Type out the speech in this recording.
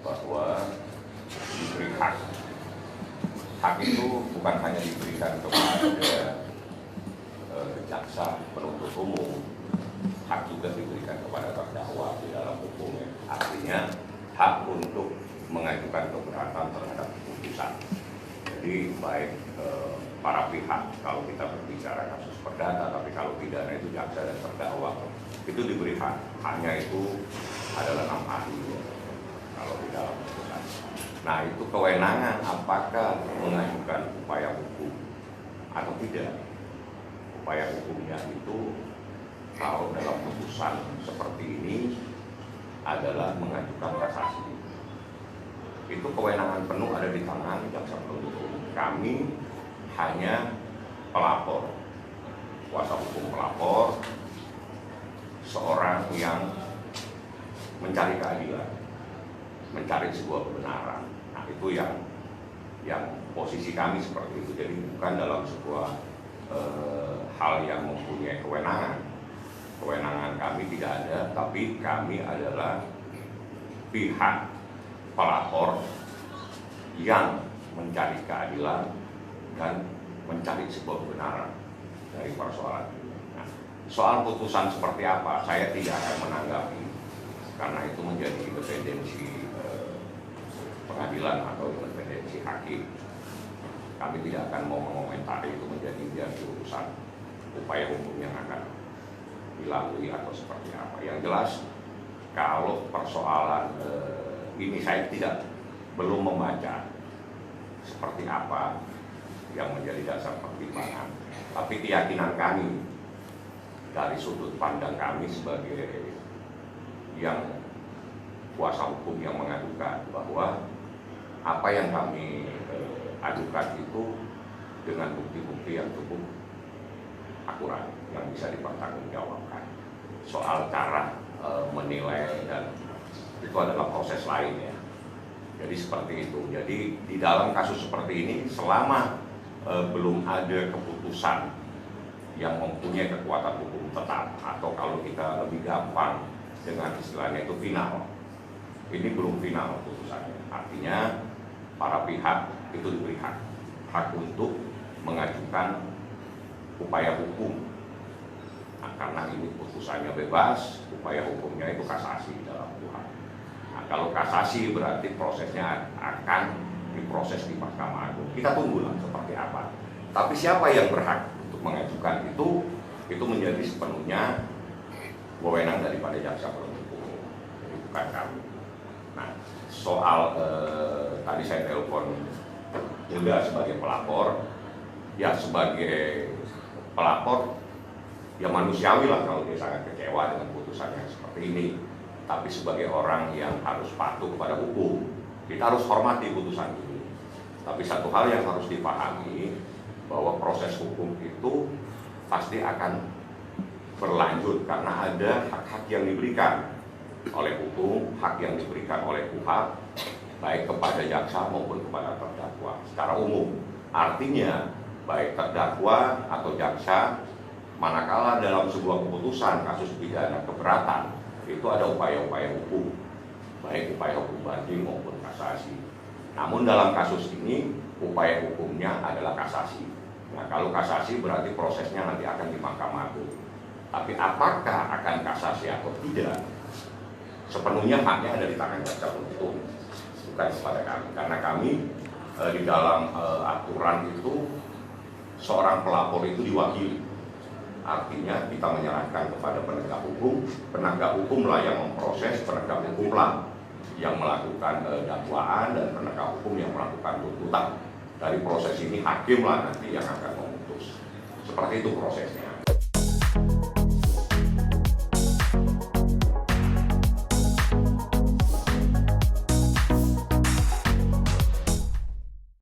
bahwa diberi hak. Hak itu bukan hanya diberikan kepada jaksa penuntut umum, hak juga diberikan kepada terdakwa di dalam hukumnya. Artinya hak untuk mengajukan keberatan terhadap putusan. Jadi baik para pihak, kalau kita berbicara kasus perdata, tapi kalau pidana itu jaksa dan terdakwa itu diberi hak. Haknya itu adalah 6 hari kalau di dalam putusan. Nah, itu kewenangan apakah mengajukan upaya hukum atau tidak. Upaya hukumnya itu kalau dalam putusan seperti ini adalah mengajukan kasasi. Itu kewenangan penuh ada di tangan jaksa penuntut umum. Kami hanya pelapor, kuasa hukum pelapor, seorang yang mencari keadilan, mencari sebuah kebenaran. Nah, itu yang posisi kami seperti itu. Jadi bukan dalam sebuah hal yang mempunyai kewenangan. Kewenangan kami tidak ada, tapi kami adalah pihak pelapor yang mencari keadilan dan mencari sebuah kebenaran dari persoalan ini. Nah, soal putusan seperti apa, saya tidak akan menanggapi karena itu menjadi independensi pengadilan atau independensi hakim. Kami tidak akan mau mengomentari itu menjadi urusan upaya hukum yang akan dilalui atau seperti apa. Yang jelas kalau persoalan ini saya belum membaca seperti apa yang menjadi dasar pertimbangan. Tapi keyakinan kami dari sudut pandang kami sebagai yang kuasa hukum yang mengadukan bahwa apa yang kami adukan itu dengan bukti-bukti yang cukup akurat yang bisa dipertanggungjawabkan. Soal cara menilai dan itu adalah proses lain ya. Jadi seperti itu. Jadi di dalam kasus seperti ini selama belum ada keputusan yang mempunyai kekuatan hukum tetap atau kalau kita lebih gampang dengan istilahnya itu final. Ini belum final putusannya. Artinya para pihak itu diberi hak untuk mengajukan upaya hukum. Nah, karena ini putusannya bebas, upaya hukumnya itu kasasi dalam Tuhan. Nah, kalau kasasi berarti prosesnya akan diproses di Mahkamah Agung. Kita tunggulah seperti apa. Tapi siapa yang berhak untuk mengajukan itu menjadi sepenuhnya wewenang daripada jaksa penuntut umum, bukan kami. Nah, soal tadi saya telepon Hilda sebagai pelapor, ya sebagai pelapor ya manusiawi lah kalau dia sangat kecewa dengan putusan yang seperti ini. Tapi sebagai orang yang harus patuh kepada hukum, kita harus hormati putusan ini. Tapi satu hal yang harus dipahami bahwa proses hukum itu pasti akan berlanjut karena ada hak-hak yang diberikan oleh hukum, hak yang diberikan oleh pihak baik kepada jaksa maupun kepada terdakwa secara umum. Artinya baik terdakwa atau jaksa manakala dalam sebuah keputusan kasus pidana keberatan itu ada upaya-upaya hukum, baik upaya hukum banding maupun kasasi. Namun dalam kasus ini upaya hukumnya adalah kasasi. Nah, kalau kasasi berarti prosesnya nanti akan di Mahkamah Agung. Tapi apakah akan kasasi atau tidak, sepenuhnya haknya ada di tangan jaksa penuntut umum, bukan kepada kami. Karena kami di dalam aturan itu seorang pelapor itu diwakili. Artinya kita menyerahkan kepada penegak hukum lah yang memproses, penegak hukum lah yang melakukan dakwaan dan penegak hukum yang melakukan tuntutan. Dari proses ini hakim lah nanti yang akan memutus. Seperti itu prosesnya.